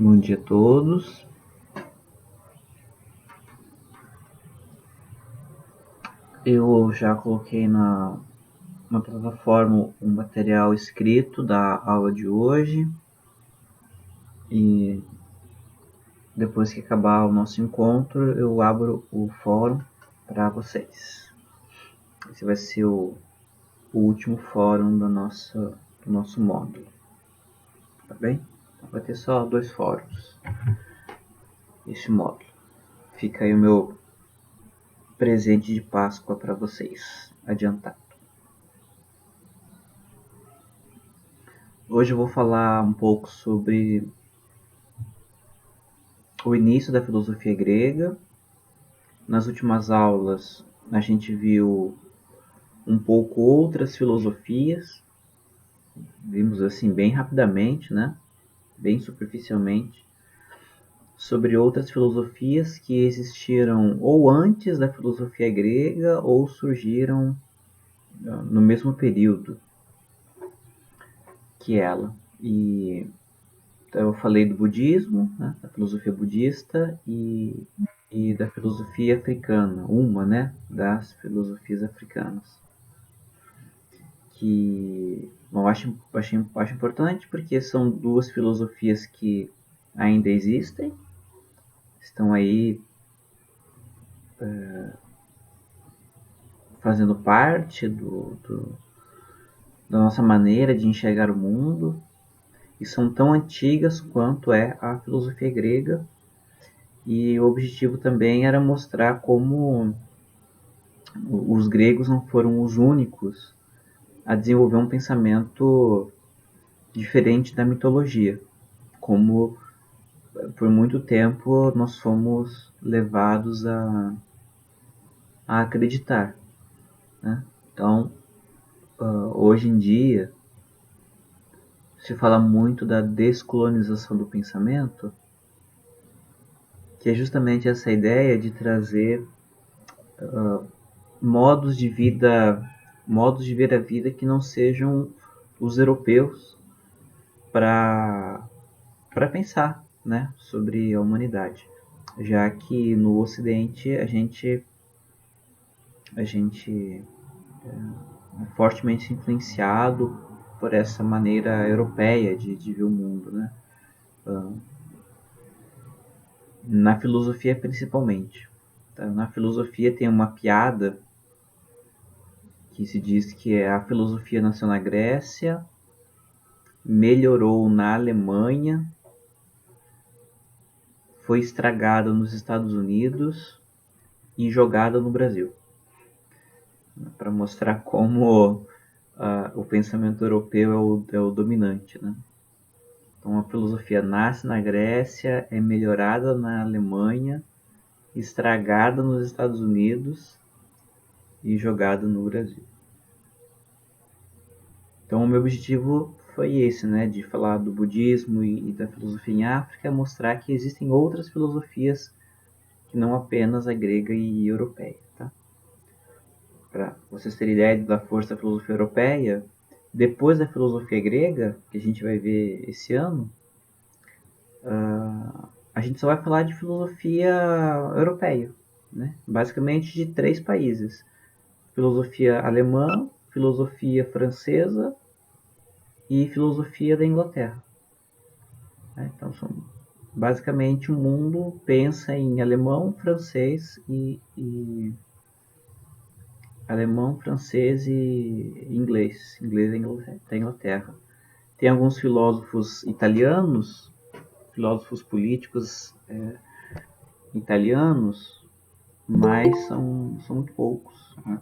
Bom dia a todos. Eu já coloquei na plataforma um material escrito da aula de hoje e depois que acabar o nosso encontro eu abro o fórum para vocês. Esse vai ser o último fórum do nosso módulo, tá bem? Então, vai ter só 2 fóruns esse módulo. Fica aí o meu presente de Páscoa para vocês, adiantado. Hoje eu vou falar um pouco sobre o início da filosofia grega. Nas últimas aulas a gente viu um pouco outras filosofias, vimos assim bem rapidamente, né? Bem superficialmente, sobre outras filosofias que existiram ou antes da filosofia grega ou surgiram no mesmo período que ela. E então, eu falei do budismo, né, da filosofia budista e da filosofia africana, uma, né, das filosofias africanas, que eu acho importante porque são 2 filosofias que ainda existem, estão aí fazendo parte da nossa maneira de enxergar o mundo e são tão antigas quanto é a filosofia grega. E o objetivo também era mostrar como os gregos não foram os únicos a desenvolver um pensamento diferente da mitologia, como por muito tempo nós fomos levados a acreditar, né? Então, hoje em dia, se fala muito da descolonização do pensamento, que é justamente essa ideia de trazer modos de ver a vida que não sejam os europeus para pensar, né, sobre a humanidade, já que no Ocidente a gente é fortemente influenciado por essa maneira europeia de ver o mundo, né? Na filosofia principalmente. Tá? Na filosofia tem uma piada que se diz que a filosofia nasceu na Grécia, melhorou na Alemanha, foi estragada nos Estados Unidos e jogada no Brasil. Para mostrar como o pensamento europeu é o dominante, né? Então a filosofia nasce na Grécia, é melhorada na Alemanha, estragada nos Estados Unidos e jogada no Brasil. Então o meu objetivo foi esse, né, de falar do budismo e da filosofia em África, mostrar que existem outras filosofias que não apenas a grega e europeia, tá? Para vocês terem ideia da força da filosofia europeia, depois da filosofia grega, que a gente vai ver esse ano, a gente só vai falar de filosofia europeia, né? Basicamente de 3 países: filosofia alemã, filosofia francesa e filosofia da Inglaterra. Então, basicamente o mundo pensa em alemão, francês e inglês da Inglaterra. Tem alguns filósofos italianos, filósofos políticos italianos, mas são muito poucos, né?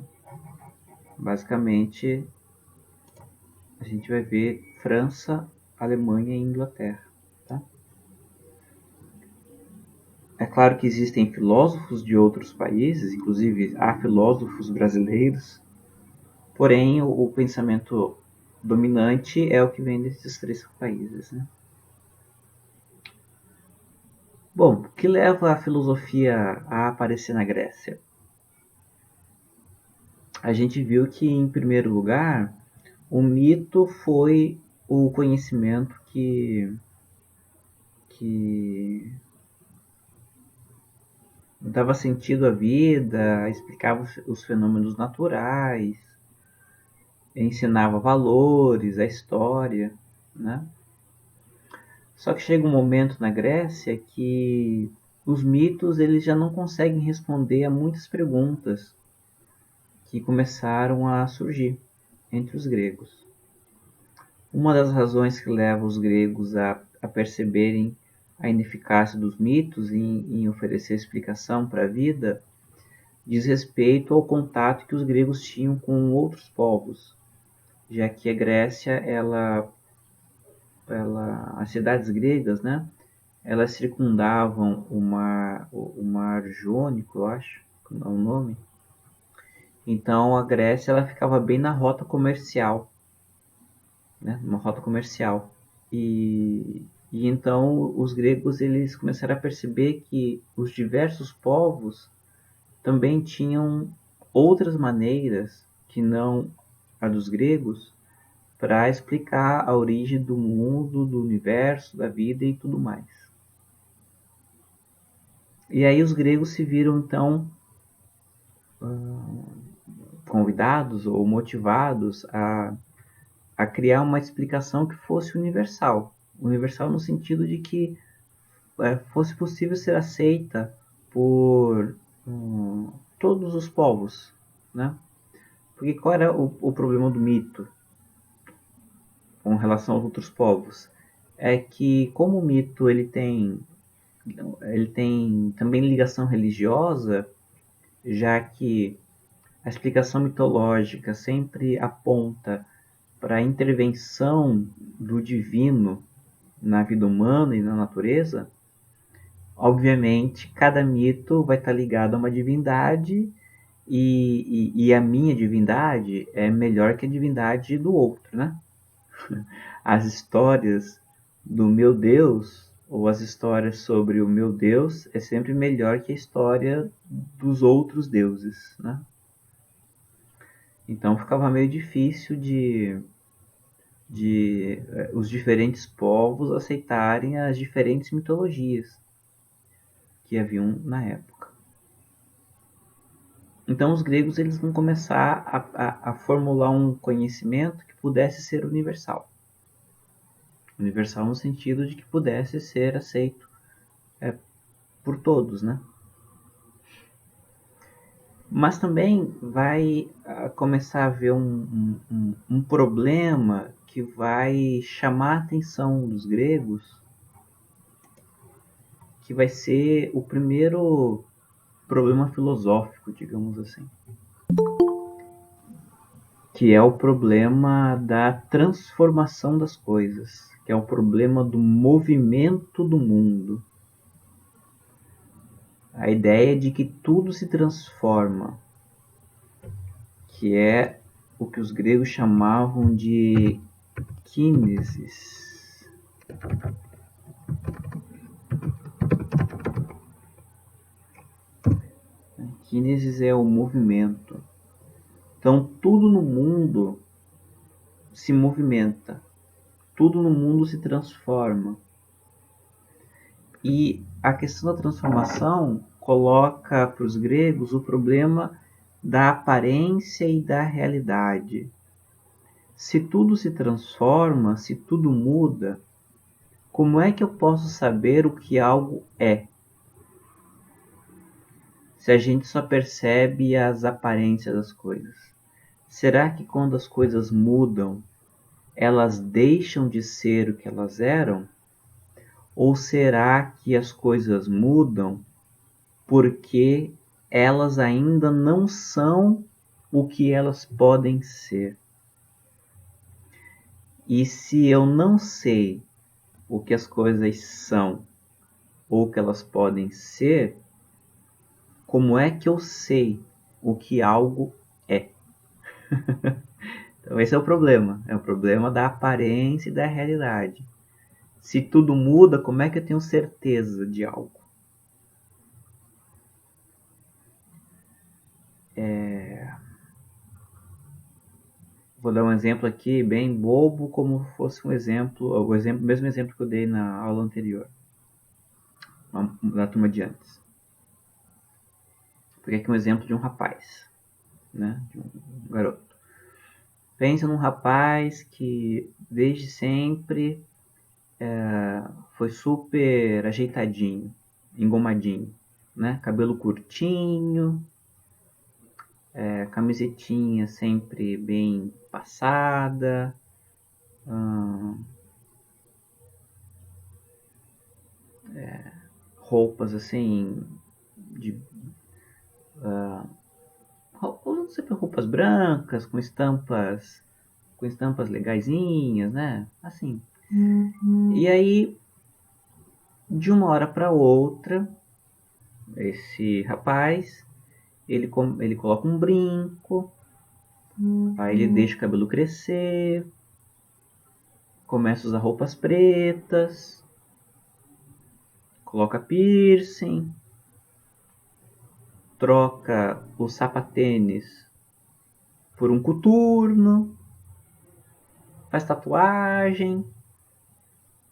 Basicamente, a gente vai ver França, Alemanha e Inglaterra. Tá? É claro que existem filósofos de outros países, inclusive há filósofos brasileiros, porém o pensamento dominante é o que vem desses 3 países, né? Bom, o que leva a filosofia a aparecer na Grécia? A gente viu que, em primeiro lugar, o mito foi o conhecimento que que dava sentido à vida, explicava os fenômenos naturais, ensinava valores, a história, né? Só que chega um momento na Grécia que os mitos eles já não conseguem responder a muitas perguntas que começaram a surgir entre os gregos. Uma das razões que leva os gregos a perceberem a ineficácia dos mitos em oferecer explicação para a vida diz respeito ao contato que os gregos tinham com outros povos, já que a Grécia, as cidades gregas, né, elas circundavam o mar Jônico, eu acho, que é o nome. Então a Grécia ela ficava bem na rota comercial, né, uma rota comercial. E então os gregos eles começaram a perceber que os diversos povos também tinham outras maneiras que não a dos gregos para explicar a origem do mundo, do universo, da vida e tudo mais. E aí os gregos se viram então convidados ou motivados a criar uma explicação que fosse universal. Universal no sentido de que fosse possível ser aceita por todos os povos, né? Porque qual era o problema do mito com relação aos outros povos? É que como o mito ele tem também ligação religiosa, já que a explicação mitológica sempre aponta para a intervenção do divino na vida humana e na natureza. Obviamente, cada mito vai estar ligado a uma divindade e a minha divindade é melhor que a divindade do outro, né? As histórias do meu Deus ou as histórias sobre o meu Deus é sempre melhor que a história dos outros deuses, né? Então ficava meio difícil de os diferentes povos aceitarem as diferentes mitologias que haviam na época. Então os gregos eles vão começar a formular um conhecimento que pudesse ser universal. Universal no sentido de que pudesse ser aceito por todos, né? Mas também vai começar a haver um problema que vai chamar a atenção dos gregos, que vai ser o primeiro problema filosófico, digamos assim, que é o problema da transformação das coisas, que é o problema do movimento do mundo. A ideia de que tudo se transforma, que é o que os gregos chamavam de kínesis. Kínesis é o movimento. Então tudo no mundo se movimenta, tudo no mundo se transforma. E a questão da transformação coloca para os gregos o problema da aparência e da realidade. Se tudo se transforma, se tudo muda, como é que eu posso saber o que algo é? Se a gente só percebe as aparências das coisas. Será que quando as coisas mudam, elas deixam de ser o que elas eram? Ou será que as coisas mudam porque elas ainda não são o que elas podem ser? E se eu não sei o que as coisas são ou o que elas podem ser, como é que eu sei o que algo é? Então esse é o problema da aparência e da realidade. Se tudo muda, como é que eu tenho certeza de algo? Vou dar um exemplo aqui bem bobo, como fosse um exemplo, o mesmo exemplo que eu dei na aula anterior. da turma de antes. Vou pegar aqui um exemplo de um rapaz, né? De um garoto. Pensa num rapaz que desde sempre foi super ajeitadinho, engomadinho, né? Cabelo curtinho, camisetinha sempre bem passada, roupas assim de usando sempre roupas brancas com estampas legaisinhas, né? Assim. E aí, de uma hora para outra, esse rapaz, ele coloca um brinco, aí ele deixa o cabelo crescer, começa a usar roupas pretas, coloca piercing, troca o sapatênis por um coturno, faz tatuagem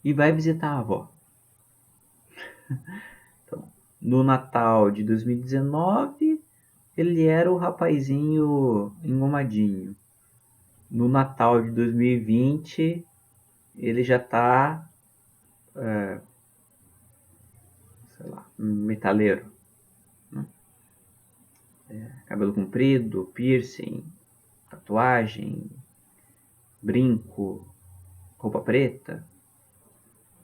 e vai visitar a avó. Então, no Natal de 2019, ele era o rapazinho engomadinho. No Natal de 2020, ele já tá, sei lá, metaleiro. Né? Cabelo comprido, piercing, tatuagem, brinco, roupa preta.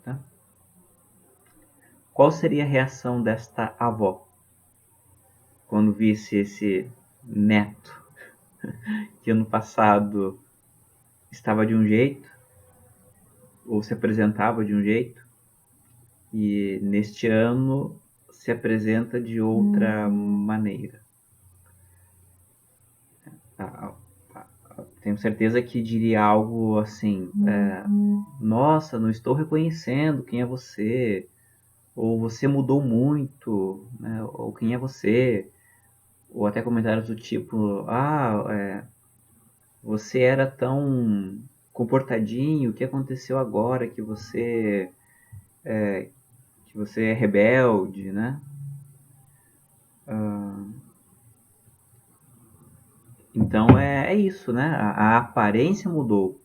Tá? Qual seria a reação desta avó quando visse esse neto que ano passado estava de um jeito ou se apresentava de um jeito e neste ano se apresenta de outra maneira? Tenho certeza que diria algo assim: nossa, não estou reconhecendo quem é você, ou você mudou muito, né? Ou quem é você, ou até comentários do tipo: você era tão comportadinho, o que aconteceu agora que você é rebelde, né? Então é isso, né? A aparência mudou,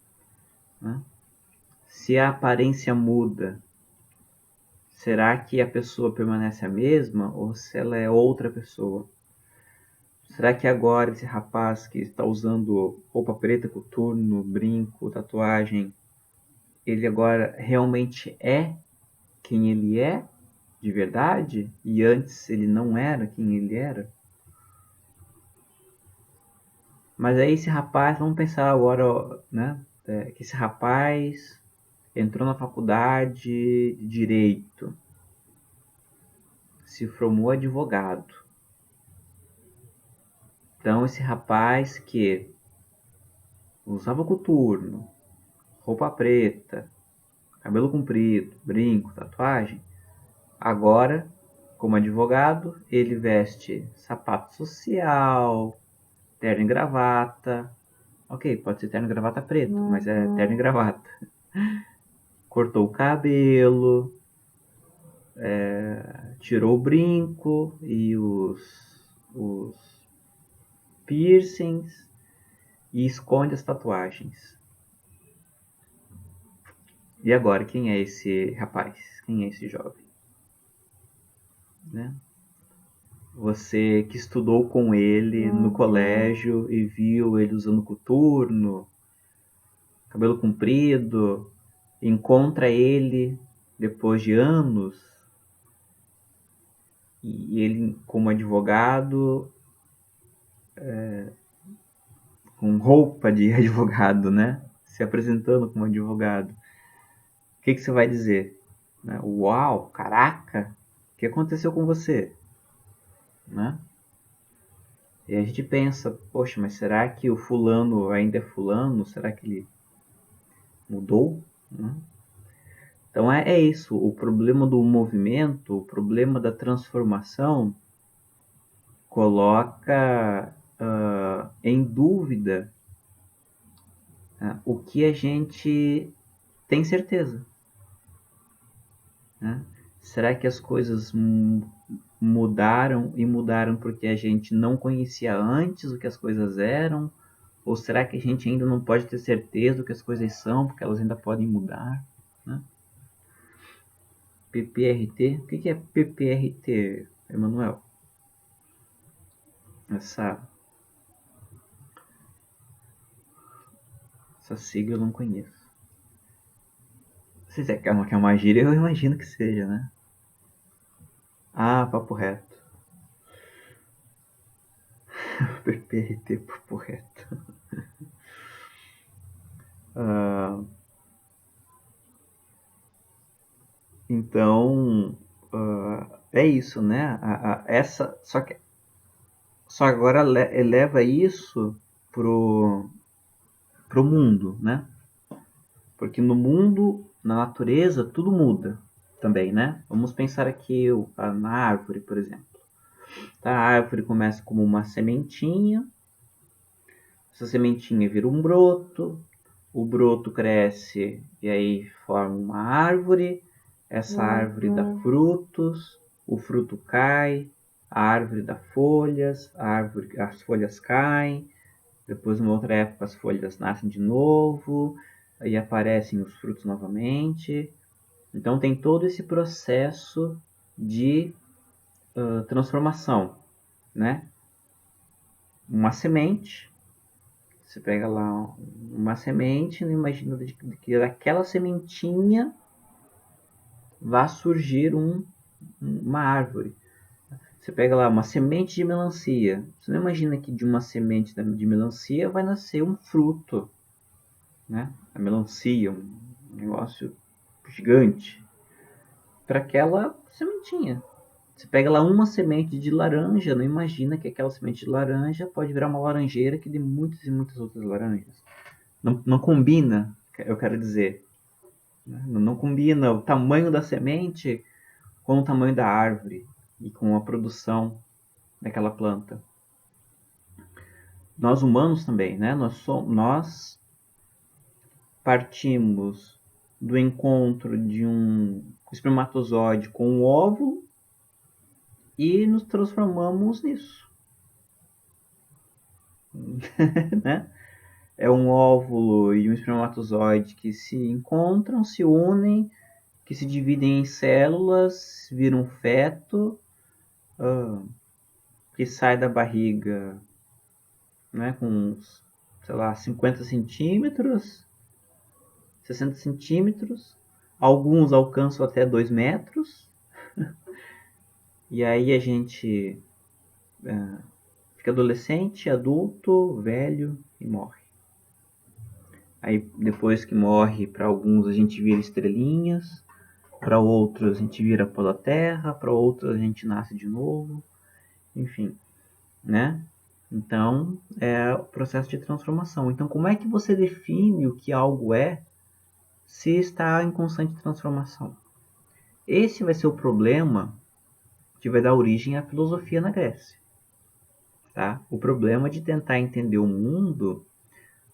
né? Se a aparência muda, será que a pessoa permanece a mesma ou se ela é outra pessoa? Será que agora esse rapaz que está usando roupa preta, coturno, brinco, tatuagem, ele agora realmente é quem ele é de verdade e antes ele não era quem ele era? Mas aí esse rapaz, vamos pensar agora, né? Que esse rapaz entrou na faculdade de Direito, se formou advogado. Então esse rapaz que usava coturno, roupa preta, cabelo comprido, brinco, tatuagem, agora, como advogado, ele veste sapato social, terno e gravata. Ok, pode ser terno e gravata preto, mas é terno e gravata. Cortou o cabelo, tirou o brinco e os piercings e esconde as tatuagens. E agora, quem é esse rapaz? Quem é esse jovem? Né? Você que estudou com ele no colégio e viu ele usando coturno, cabelo comprido, encontra ele depois de anos e ele como advogado, com roupa de advogado, né? Se apresentando como advogado. O que você vai dizer? Uau, caraca, o que aconteceu com você? Né? E a gente pensa, poxa, mas será que o fulano ainda é fulano? Será que ele mudou? Né? Então é isso, o problema do movimento, o problema da transformação coloca em dúvida o que a gente tem certeza. Né? Será que as coisas mudaram e mudaram porque a gente não conhecia antes o que as coisas eram? Ou será que a gente ainda não pode ter certeza do que as coisas são, porque elas ainda podem mudar? Né? PPRT? O que é PPRT, Emanuel? Essa sigla eu não conheço. Se é que é uma gíria, eu imagino que seja, né? Ah, papo reto. PPRT, papo reto. Então, é isso, né? Essa, só agora eleva isso pro mundo, né? Porque no mundo, na natureza, tudo muda também, né? Vamos pensar aqui na árvore, por exemplo. Tá? A árvore começa como uma sementinha, essa sementinha vira um broto, o broto cresce e aí forma uma árvore, essa árvore dá frutos, o fruto cai, a árvore dá folhas, as folhas caem, depois, numa outra época, as folhas nascem de novo, aí aparecem os frutos novamente. Então, tem todo esse processo de transformação, né? Uma semente, você pega lá uma semente, não imagina que daquela sementinha vai surgir uma árvore. Você pega lá uma semente de melancia, você não imagina que de uma semente de melancia vai nascer um fruto, né? A melancia, um negócio gigante, para aquela sementinha. Você pega lá uma semente de laranja, não imagina que aquela semente de laranja pode virar uma laranjeira que dê muitas e muitas outras laranjas. Não combina, eu quero dizer. Não combina o tamanho da semente com o tamanho da árvore e com a produção daquela planta. Nós humanos também, né? Nós partimos do encontro de um espermatozoide com um óvulo e nos transformamos nisso. Né? É um óvulo e um espermatozoide que se encontram, se unem, que se dividem em células, viram um feto, que sai da barriga, né, com, sei lá, 50 centímetros, 60 centímetros. Alguns alcançam até 2 metros. E aí a gente fica adolescente, adulto, velho e morre. Aí depois que morre, para alguns a gente vira estrelinhas, para outros a gente vira pó da terra, para outros a gente nasce de novo, enfim, né? Então é o processo de transformação. Então como é que você define o que algo é se está em constante transformação? Esse vai ser o problema que vai dar origem à filosofia na Grécia. Tá? O problema de tentar entender o mundo,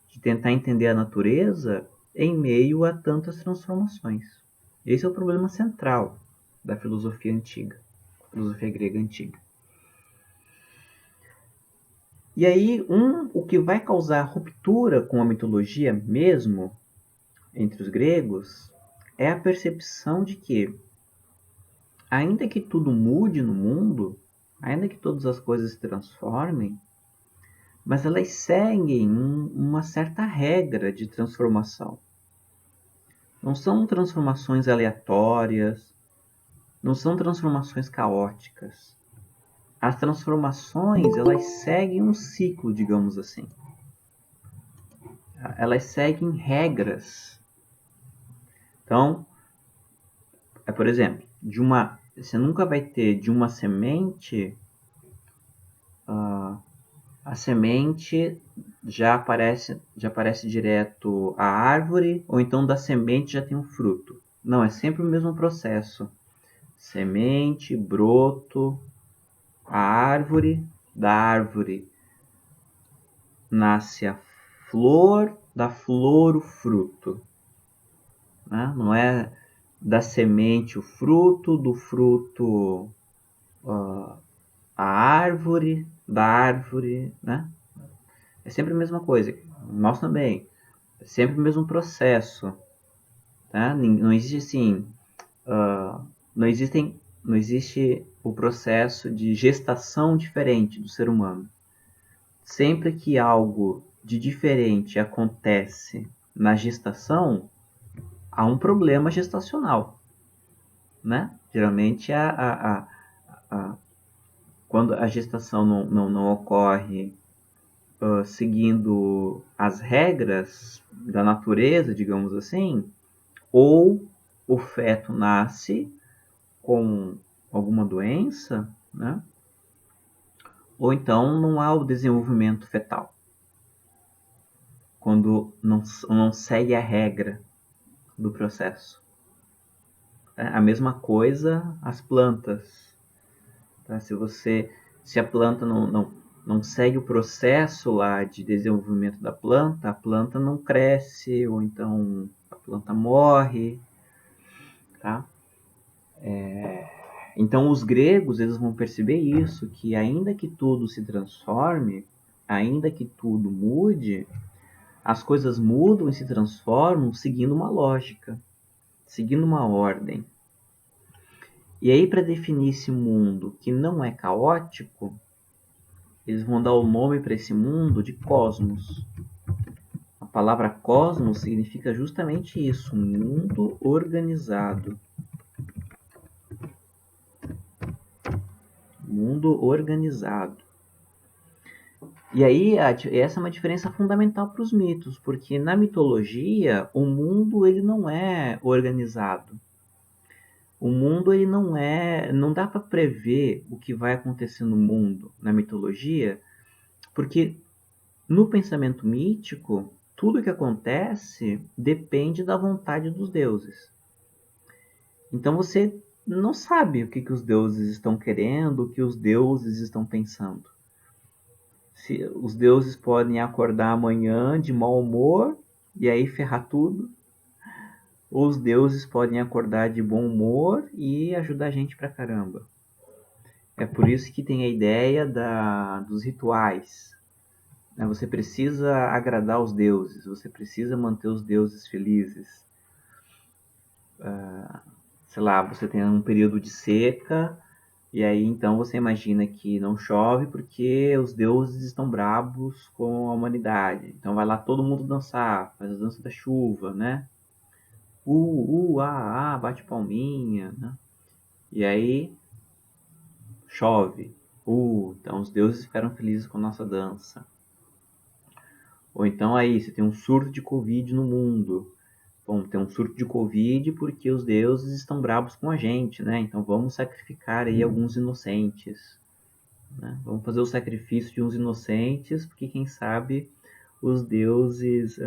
de tentar entender a natureza em meio a tantas transformações. Esse é o problema central da filosofia antiga, filosofia grega antiga. E aí, o que vai causar ruptura com a mitologia mesmo, entre os gregos, é a percepção de que, ainda que tudo mude no mundo, ainda que todas as coisas se transformem, mas elas seguem uma certa regra de transformação. Não são transformações aleatórias, não são transformações caóticas. As transformações, elas seguem um ciclo, digamos assim. Elas seguem regras. Então, por exemplo, você nunca vai ter de uma semente, a semente já aparece direto a árvore, ou então da semente já tem um fruto. Não, é sempre o mesmo processo. Semente, broto, a árvore, da árvore nasce a flor, da flor o fruto. Né? Não é da semente o fruto, do fruto a árvore, da árvore, né? É sempre a mesma coisa. Nós também. É sempre o mesmo processo. Tá? Não existe assim. Não existem, não existe o processo de gestação diferente do ser humano. Sempre que algo de diferente acontece na gestação, há um problema gestacional, né? Geralmente quando a gestação não ocorre seguindo as regras da natureza, digamos assim, ou o feto nasce com alguma doença, né? Ou então não há o desenvolvimento fetal, quando não segue a regra do processo. É a mesma coisa as plantas. Tá? Se a planta não segue o processo lá de desenvolvimento da planta, a planta não cresce, ou então a planta morre. Tá? Então os gregos eles vão perceber isso, que ainda que tudo se transforme, ainda que tudo mude, as coisas mudam e se transformam seguindo uma lógica, seguindo uma ordem. E aí, para definir esse mundo que não é caótico, eles vão dar o nome para esse mundo de cosmos. A palavra cosmos significa justamente isso, um mundo organizado. Mundo organizado. E aí, essa é uma diferença fundamental para os mitos, porque na mitologia, o mundo ele não é organizado. O mundo ele não dá para prever o que vai acontecer no mundo, na mitologia, porque no pensamento mítico, tudo que acontece depende da vontade dos deuses. Então você não sabe o que os deuses estão querendo, o que os deuses estão pensando. Se os deuses podem acordar amanhã de mau humor e aí ferrar tudo, ou os deuses podem acordar de bom humor e ajudar a gente pra caramba. É por isso que tem a ideia dos rituais. Você precisa agradar os deuses, você precisa manter os deuses felizes. Sei lá, você tem um período de seca, e aí então você imagina que não chove porque os deuses estão bravos com a humanidade. Então vai lá todo mundo dançar, faz a dança da chuva, né? Bate palminha, né? E aí chove. Então os deuses ficaram felizes com a nossa dança. Ou então aí você tem um surto de Covid no mundo. Bom, tem um surto de Covid porque os deuses estão bravos com a gente, né? Então vamos sacrificar aí alguns inocentes. Né? Vamos fazer o sacrifício de uns inocentes, porque quem sabe os deuses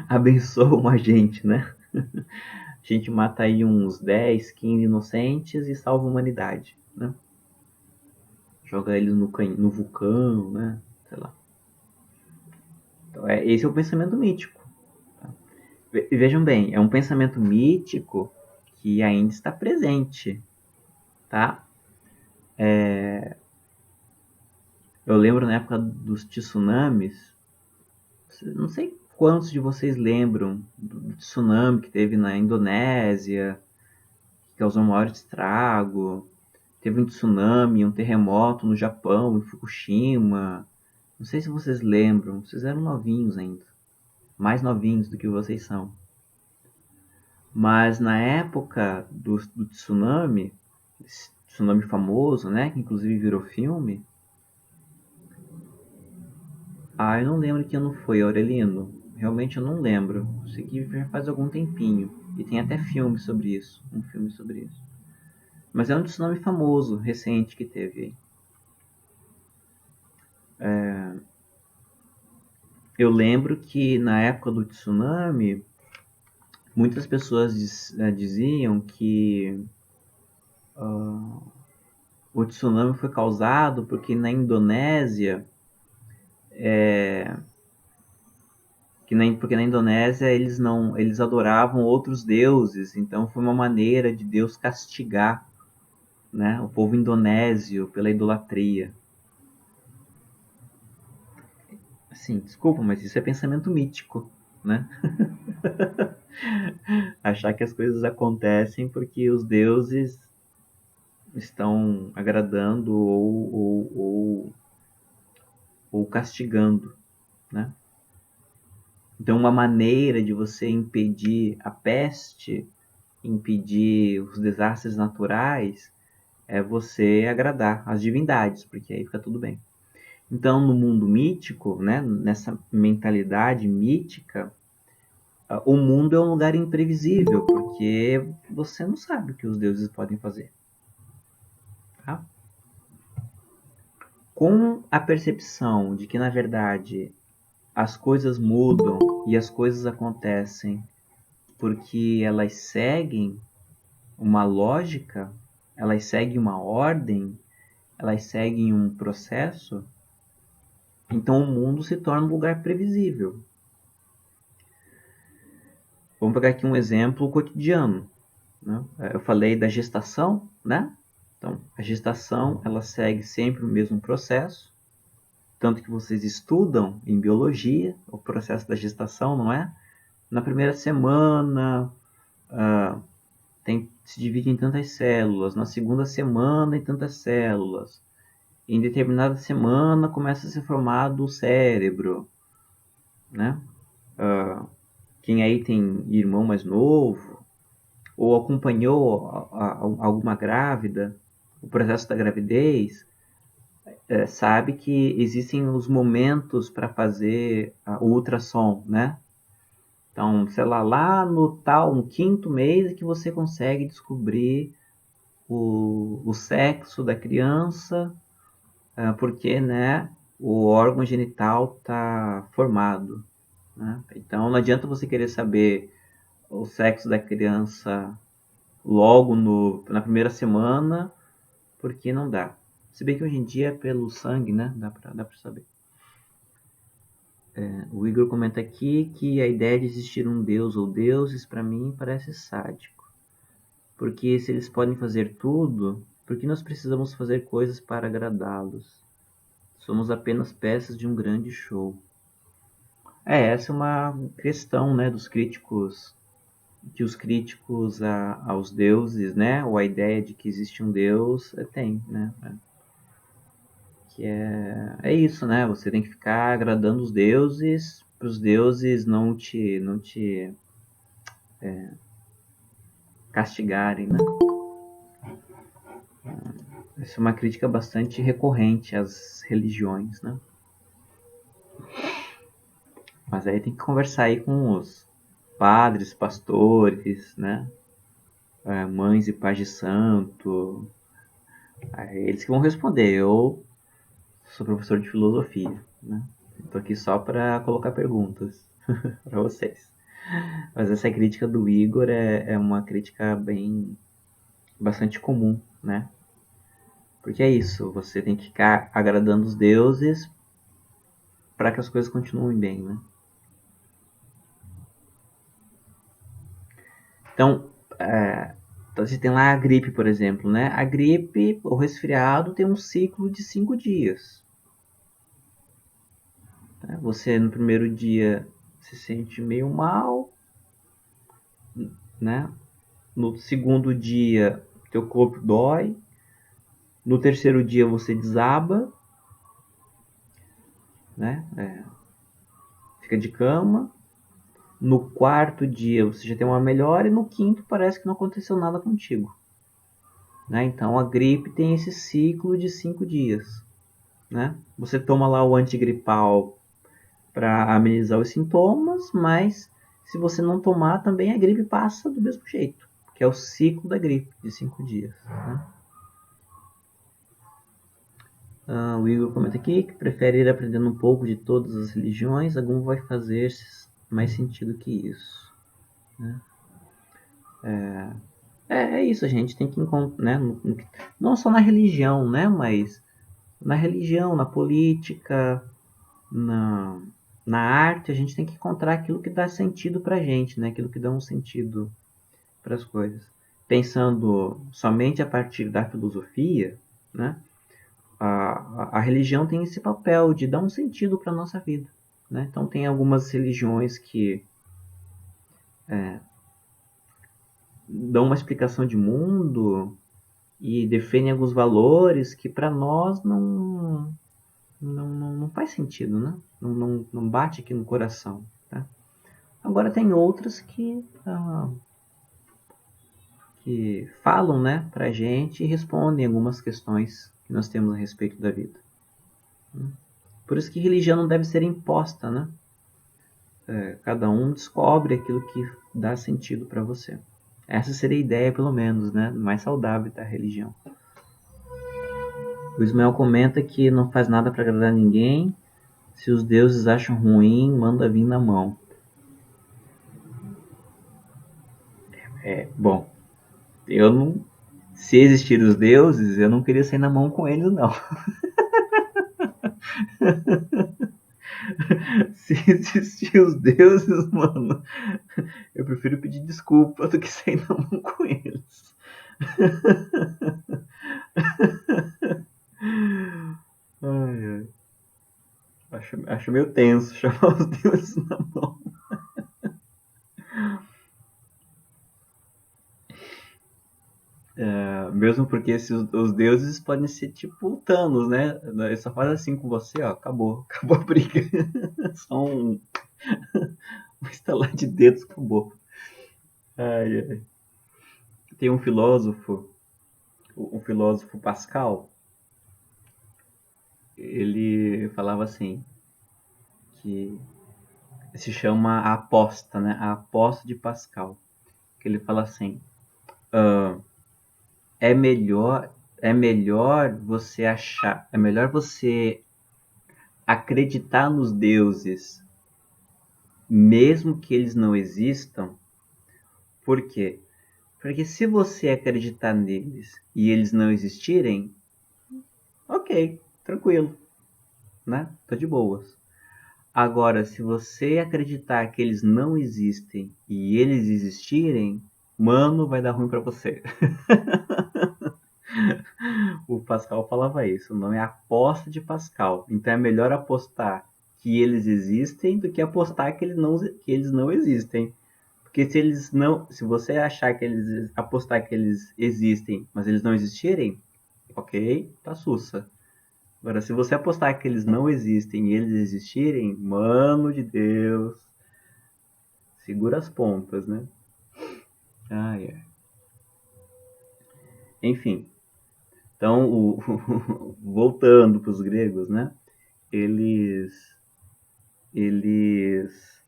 abençoam a gente, né? A gente mata aí uns 10, 15 inocentes e salva a humanidade, né? Joga eles no vulcão, né? Sei lá. Então, esse é o pensamento mítico. Tá? E vejam bem, é um pensamento mítico que ainda está presente, tá? Eu lembro na época dos tsunamis, não sei quantos de vocês lembram do tsunami que teve na Indonésia, que causou um maior estrago. Teve um tsunami, um terremoto no Japão, em Fukushima. Não sei se vocês lembram, vocês eram novinhos ainda, mais novinhos do que vocês são. Mas na época do tsunami, esse tsunami famoso, né, que inclusive virou filme. Eu não lembro que ano foi, Aurelino. Realmente eu não lembro. Sei que já faz algum tempinho. E tem até filme sobre isso. Um filme sobre isso. Mas é um tsunami famoso, recente que teve aí. Eu lembro que na época do tsunami, muitas pessoas diziam que o tsunami foi causado porque na Indonésia Porque na Indonésia eles adoravam outros deuses, então foi uma maneira de Deus castigar, né, o povo indonésio pela idolatria. Assim, desculpa, mas isso é pensamento mítico, né? Achar que as coisas acontecem porque os deuses estão agradando ou castigando, né? Então, uma maneira de você impedir a peste, impedir os desastres naturais, é você agradar as divindades, porque aí fica tudo bem. Então, no mundo mítico, né, nessa mentalidade mítica, o mundo é um lugar imprevisível, porque você não sabe o que os deuses podem fazer. Tá? Com a percepção de que, na verdade, as coisas mudam e as coisas acontecem porque elas seguem uma lógica, elas seguem uma ordem, elas seguem um processo, então o mundo se torna um lugar previsível. Vamos pegar aqui um exemplo cotidiano, né? Eu falei da gestação, né? Então, a gestação, ela segue sempre o mesmo processo, tanto que vocês estudam em biologia o processo da gestação, não é? Na primeira semana, se divide em tantas células, na segunda semana em tantas células, em determinada semana começa a ser formado o cérebro, né? Quem aí tem irmão mais novo, ou acompanhou alguma grávida, o processo da gravidez, sabe que existem os momentos para fazer o ultrassom, né? Então, sei lá no quinto mês que você consegue descobrir o sexo da criança, porque, né, o órgão genital está formado, né? Então, não adianta você querer saber o sexo da criança logo na primeira semana, porque não dá. Se bem que hoje em dia, pelo sangue, né, dá pra saber. O Igor comenta aqui que a ideia de existir um deus ou deuses, para mim, parece sádico. Porque se eles podem fazer tudo, por que nós precisamos fazer coisas para agradá-los? Somos apenas peças de um grande show. Essa é uma questão, né, dos críticos, que os críticos aos deuses, né, ou a ideia de que existe um deus, tem, né, que é isso, né, você tem que ficar agradando os deuses, para os deuses não te castigarem, né. Essa é uma crítica bastante recorrente às religiões, né. Mas aí tem que conversar aí com os padres, pastores, né, mães e pais de santo, eles que vão responder. Eu sou professor de filosofia, né? Estou aqui só para colocar perguntas para vocês. Mas essa crítica do Igor é uma crítica bastante comum, né? Porque é isso, você tem que ficar agradando os deuses para que as coisas continuem bem, né? Então, você tem lá a gripe, por exemplo, né? A gripe, o resfriado, tem um ciclo de 5 dias. Você, no primeiro dia, se sente meio mal, né? No segundo dia, teu corpo dói. No terceiro dia, você desaba, né? Fica de cama. No quarto dia, você já tem uma melhora. E no quinto, parece que não aconteceu nada contigo. Né? Então, a gripe tem esse ciclo de 5 dias. Né? Você toma lá o antigripal para amenizar os sintomas, mas se você não tomar, também a gripe passa do mesmo jeito, que é o ciclo da gripe de 5 dias. Né? O Igor comenta aqui que prefere ir aprendendo um pouco de todas as religiões, algum vai fazer mais sentido que isso. Né? É isso, a gente tem que encontrar, né, não só na religião, né, mas na religião, na política, Na arte, a gente tem que encontrar aquilo que dá sentido pra gente, né? Aquilo que dá um sentido para as coisas. Pensando somente a partir da filosofia, né? A religião tem esse papel de dar um sentido para a nossa vida. Né? Então, tem algumas religiões que dão uma explicação de mundo e defendem alguns valores que para nós não faz sentido, né? Não bate aqui no coração. Tá? Agora, tem outras que falam, né, para a gente e respondem algumas questões que nós temos a respeito da vida. Por isso que religião não deve ser imposta, né? Cada um descobre aquilo que dá sentido para você. Essa seria a ideia, pelo menos, né? Mais saudável da religião. O Ismael comenta que não faz nada para agradar ninguém. Se os deuses acham ruim, manda vir na mão. Bom, eu não. Se existir os deuses, eu não queria sair na mão com eles, não. Se existir os deuses, mano, eu prefiro pedir desculpa do que sair na mão com eles. Ai, ai. Acho meio tenso chamar os deuses na mão. Mesmo porque os deuses podem ser tipo Thanos, né? Ele só faz assim com você, ó, acabou. Acabou a briga. Só um estalar de dedos, acabou. Ai, ai. Tem um filósofo, o filósofo Pascal, ele falava assim, que se chama a aposta, né? A aposta de Pascal. Que ele fala assim, é melhor é melhor você achar, é melhor você acreditar nos deuses, mesmo que eles não existam. Por quê? Porque se você acreditar neles e eles não existirem, ok, tranquilo, né? Tô de boas. Agora, se você acreditar que eles não existem e eles existirem, mano, vai dar ruim pra você. O Pascal falava isso, o nome é aposta de Pascal. Então é melhor apostar que eles existem do que apostar que eles não existem. Porque se você achar que eles apostar que eles existem, mas eles não existirem, ok, tá sussa. Agora, se você apostar que eles não existem e eles existirem, mano de Deus, segura as pontas, né? Ah, é. Enfim, então, voltando para os gregos, né? Eles, eles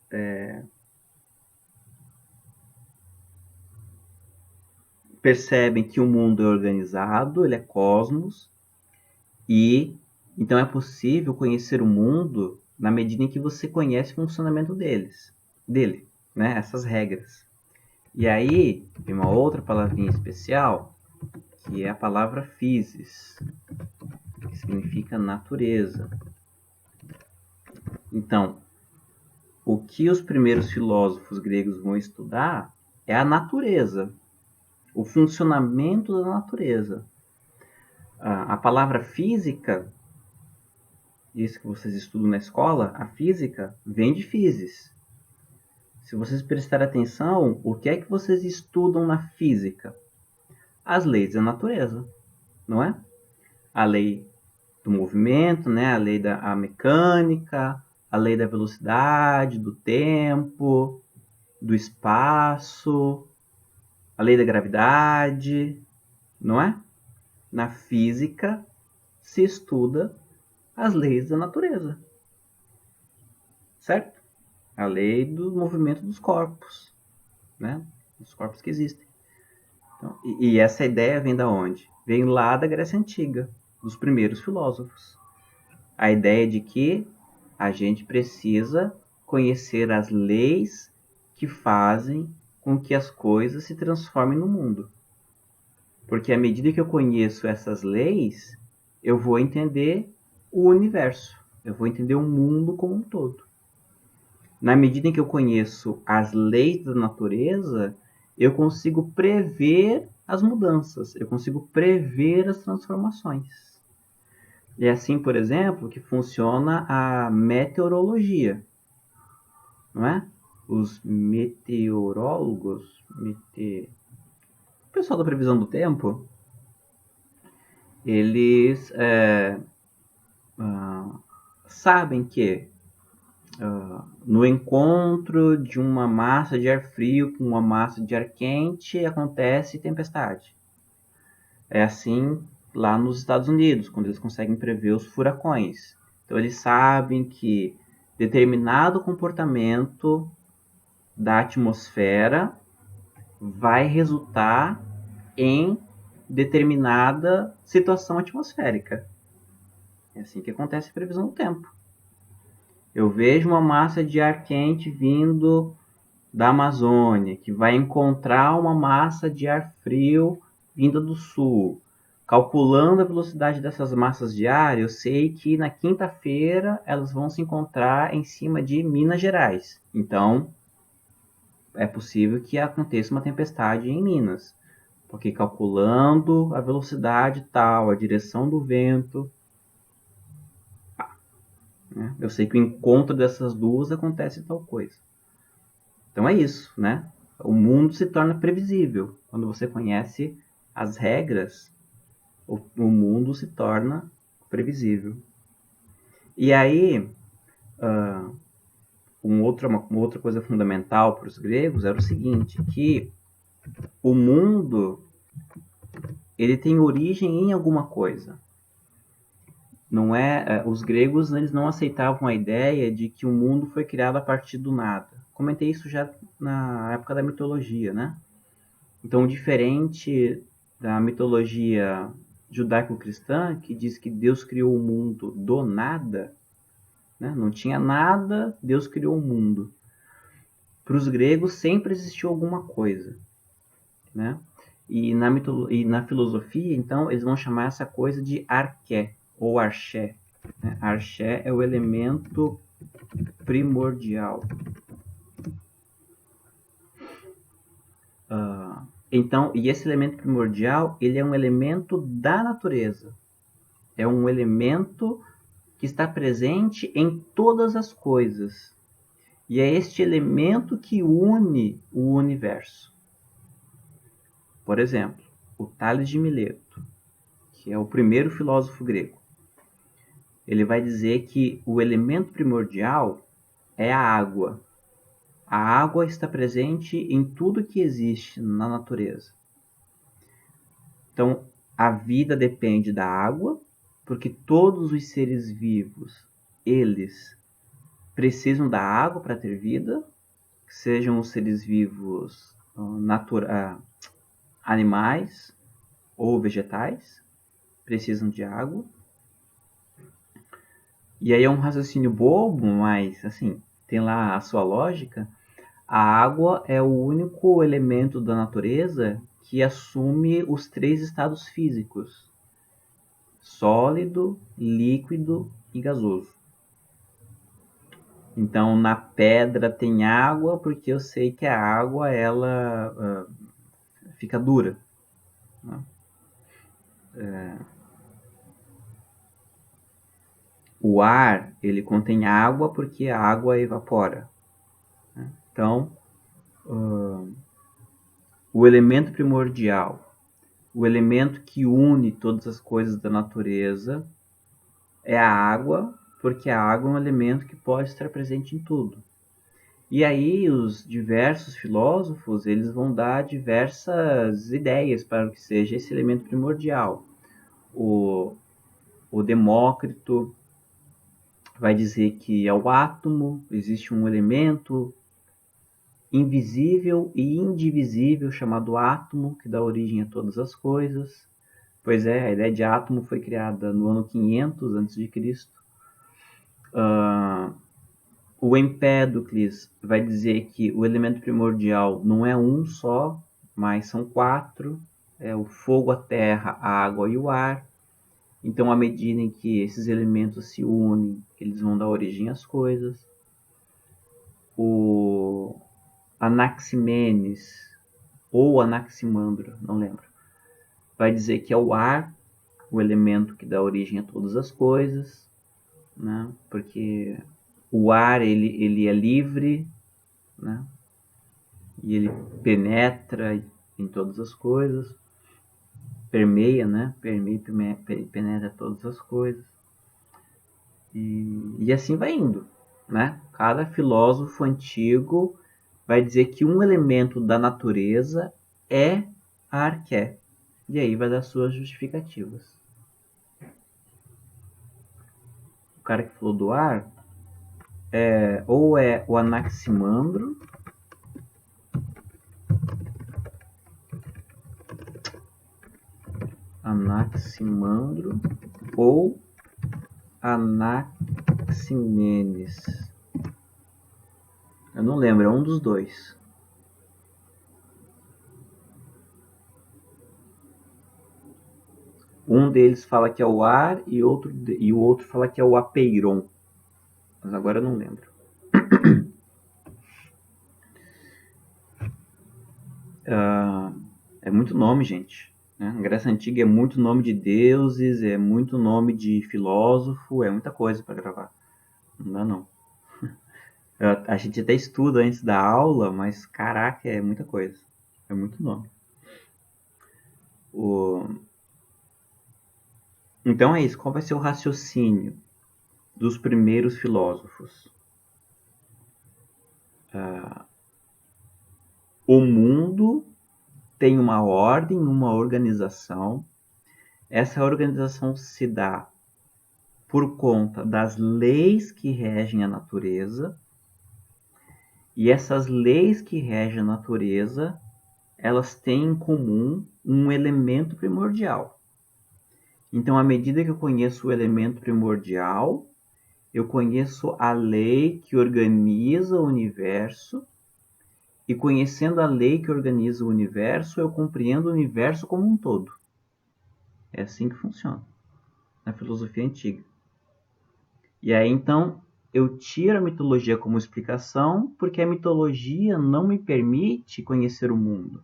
percebem que o mundo é organizado, ele é cosmos, e então é possível conhecer o mundo na medida em que você conhece o funcionamento dele, né? Essas regras. E aí tem uma outra palavrinha especial, que é a palavra physis, que significa natureza. Então, o que os primeiros filósofos gregos vão estudar é a natureza, o funcionamento da natureza. A palavra física, isso que vocês estudam na escola, a física, vem de physis. Se vocês prestarem atenção, o que é que vocês estudam na física? As leis da natureza, não é? A lei do movimento, né? A lei da mecânica, a lei da velocidade, do tempo, do espaço, a lei da gravidade, não é? Na física se estuda as leis da natureza, certo? A lei do movimento dos corpos, né? Dos corpos que existem. Então, e essa ideia vem da onde? Vem lá da Grécia Antiga, dos primeiros filósofos. A ideia de que a gente precisa conhecer as leis que fazem com que as coisas se transformem no mundo. Porque à medida que eu conheço essas leis, eu vou entender o universo, eu vou entender o mundo como um todo. Na medida em que eu conheço as leis da natureza, eu consigo prever as mudanças, eu consigo prever as transformações. E é assim, por exemplo, que funciona a meteorologia, não é? Os meteorólogos, o pessoal da previsão do tempo, eles sabem que no encontro de uma massa de ar frio com uma massa de ar quente acontece tempestade. É assim lá nos Estados Unidos, quando eles conseguem prever os furacões. Então eles sabem que determinado comportamento da atmosfera vai resultar em determinada situação atmosférica. É assim que acontece a previsão do tempo. Eu vejo uma massa de ar quente vindo da Amazônia, que vai encontrar uma massa de ar frio vinda do sul. Calculando a velocidade dessas massas de ar, eu sei que na quinta-feira elas vão se encontrar em cima de Minas Gerais. Então, é possível que aconteça uma tempestade em Minas, porque calculando a velocidade tal, a direção do vento, né, eu sei que o encontro dessas duas acontece tal coisa. Então é isso, né? O mundo se torna previsível. Quando você conhece as regras, o mundo se torna previsível. E aí, uma outra coisa fundamental para os gregos era o seguinte, que o mundo ele tem origem em alguma coisa. Não é, os gregos eles não aceitavam a ideia de que o mundo foi criado a partir do nada. Comentei isso já na época da mitologia, né? Então, diferente da mitologia judaico-cristã, que diz que Deus criou o mundo do nada, né? Não tinha nada, Deus criou o mundo. Para os gregos sempre existiu alguma coisa, né? E na filosofia, então, eles vão chamar essa coisa de arché, ou arché. Né? Arché é o elemento primordial. Então, e esse elemento primordial, ele é um elemento da natureza. É um elemento que está presente em todas as coisas. E é este elemento que une o universo. Por exemplo, o Tales de Mileto, que é o primeiro filósofo grego, ele vai dizer que o elemento primordial é a água. A água está presente em tudo que existe na natureza. Então, a vida depende da água, porque todos os seres vivos, eles precisam da água para ter vida, sejam os seres vivos animais ou vegetais, precisam de água. E aí é um raciocínio bobo, mas assim, tem lá a sua lógica. A água é o único elemento da natureza que assume os 3 estados físicos: sólido, líquido e gasoso. Então, na pedra tem água, porque eu sei que a água ela fica dura. Né? O ar ele contém água porque a água evapora. Né? Então, o elemento primordial, o elemento que une todas as coisas da natureza é a água, porque a água é um elemento que pode estar presente em tudo. E aí os diversos filósofos, eles vão dar diversas ideias para o que seja esse elemento primordial. O Demócrito vai dizer que é o átomo, existe um elemento invisível e indivisível chamado átomo, que dá origem a todas as coisas. Pois é, a ideia de átomo foi criada no ano 500 a.C. O Empédocles vai dizer que o elemento primordial não é um só, mas são 4. É o fogo, a terra, a água e o ar. Então, à medida em que esses elementos se unem, eles vão dar origem às coisas. o Anaximenes ou Anaximandro, não lembro, vai dizer que é o ar, o elemento que dá origem a todas as coisas, né? Porque o ar ele é livre, né? E ele penetra em todas as coisas, permeia, né? Penetra todas as coisas. E assim vai indo, né? Cada filósofo antigo vai dizer que um elemento da natureza é a arqué. E aí vai dar suas justificativas. O cara que falou do ar ou é o Anaximandro, ou Anaximenes. Eu não lembro, é um dos dois. Um deles fala que é o ar e o outro fala que é o apeiron. Mas agora eu não lembro. É muito nome, gente. Né? Na Grécia Antiga é muito nome de deuses, é muito nome de filósofo, é muita coisa para gravar. Não dá não. A gente até estuda antes da aula, mas caraca, é muita coisa. É muito nome. Então é isso. Qual vai ser o raciocínio dos primeiros filósofos? O mundo tem uma ordem, uma organização. Essa organização se dá por conta das leis que regem a natureza. E essas leis que regem a natureza, elas têm em comum um elemento primordial. Então, à medida que eu conheço o elemento primordial, eu conheço a lei que organiza o universo, e conhecendo a lei que organiza o universo, eu compreendo o universo como um todo. É assim que funciona na filosofia antiga. E aí, então, eu tiro a mitologia como explicação, porque a mitologia não me permite conhecer o mundo,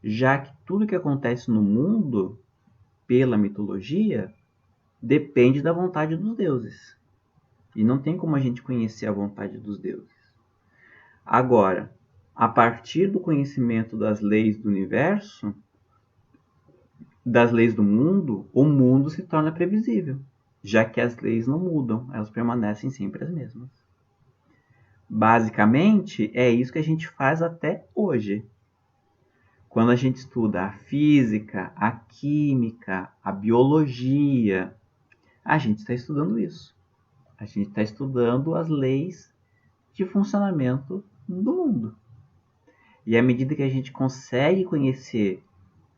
já que tudo que acontece no mundo, pela mitologia, depende da vontade dos deuses. E não tem como a gente conhecer a vontade dos deuses. Agora, a partir do conhecimento das leis do universo, das leis do mundo, o mundo se torna previsível, já que as leis não mudam, elas permanecem sempre as mesmas. Basicamente, é isso que a gente faz até hoje. Quando a gente estuda a física, a química, a biologia, a gente está estudando isso. A gente está estudando as leis de funcionamento do mundo. E à medida que a gente consegue conhecer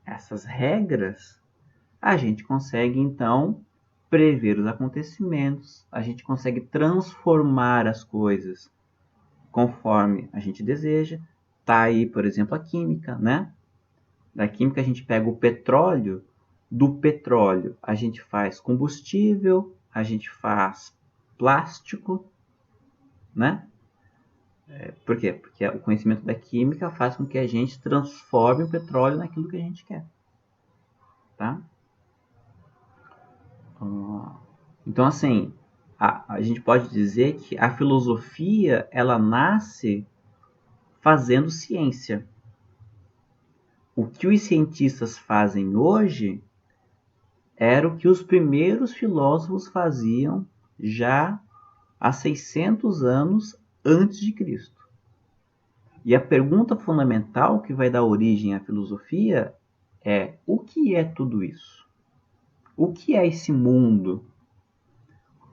essas regras, a gente consegue então prever os acontecimentos, a gente consegue transformar as coisas conforme a gente deseja. Tá aí, por exemplo, a química, né? Da química a gente pega o petróleo, do petróleo a gente faz combustível, a gente faz plástico, né? Por quê? Porque o conhecimento da química faz com que a gente transforme o petróleo naquilo que a gente quer. Tá? Então, assim, a gente pode dizer que a filosofia ela nasce fazendo ciência. O que os cientistas fazem hoje era o que os primeiros filósofos faziam já há 600 anos antes de Cristo. E a pergunta fundamental que vai dar origem à filosofia é: o que é tudo isso? O que é esse mundo?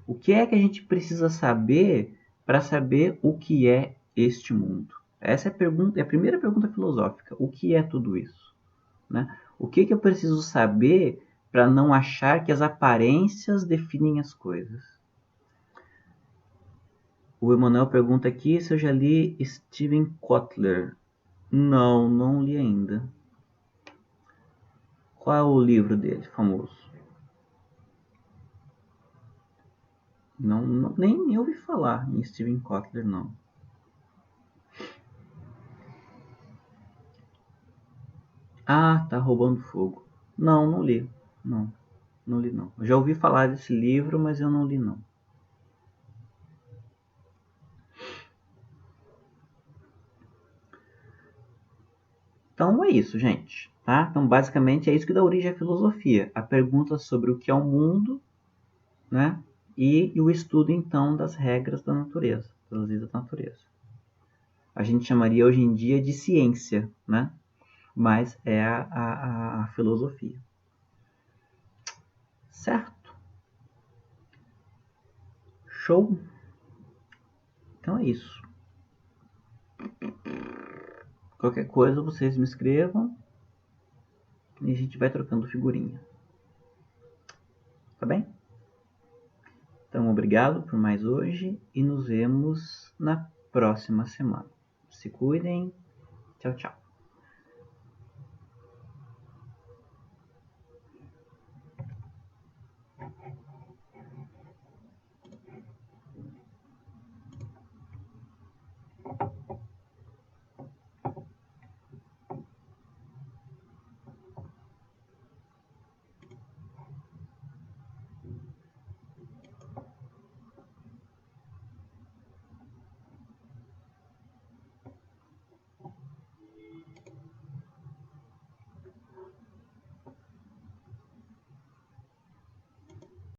O que é que a gente precisa saber para saber o que é este mundo? Essa é a primeira pergunta filosófica. O que é tudo isso? Né? O que eu preciso saber para não achar que as aparências definem as coisas? O Emanuel pergunta aqui se eu já li Steven Kotler. Não, não li ainda. Qual é o livro dele, famoso? Não, nem ouvi falar em Steven Kotler, não. Ah, tá roubando fogo. Não, não li. Não, não li não. Eu já ouvi falar desse livro, mas eu não li não. Então é isso, gente. Tá? Então basicamente é isso que dá origem à filosofia. A pergunta sobre o que é o mundo, né? E o estudo então das regras da natureza, das leis da natureza. A gente chamaria hoje em dia de ciência, né? Mas é a filosofia. Certo? Show? Então é isso. Qualquer coisa vocês me escrevam e a gente vai trocando figurinha. Tá bem? Então obrigado por mais hoje e nos vemos na próxima semana. Se cuidem. Tchau, tchau.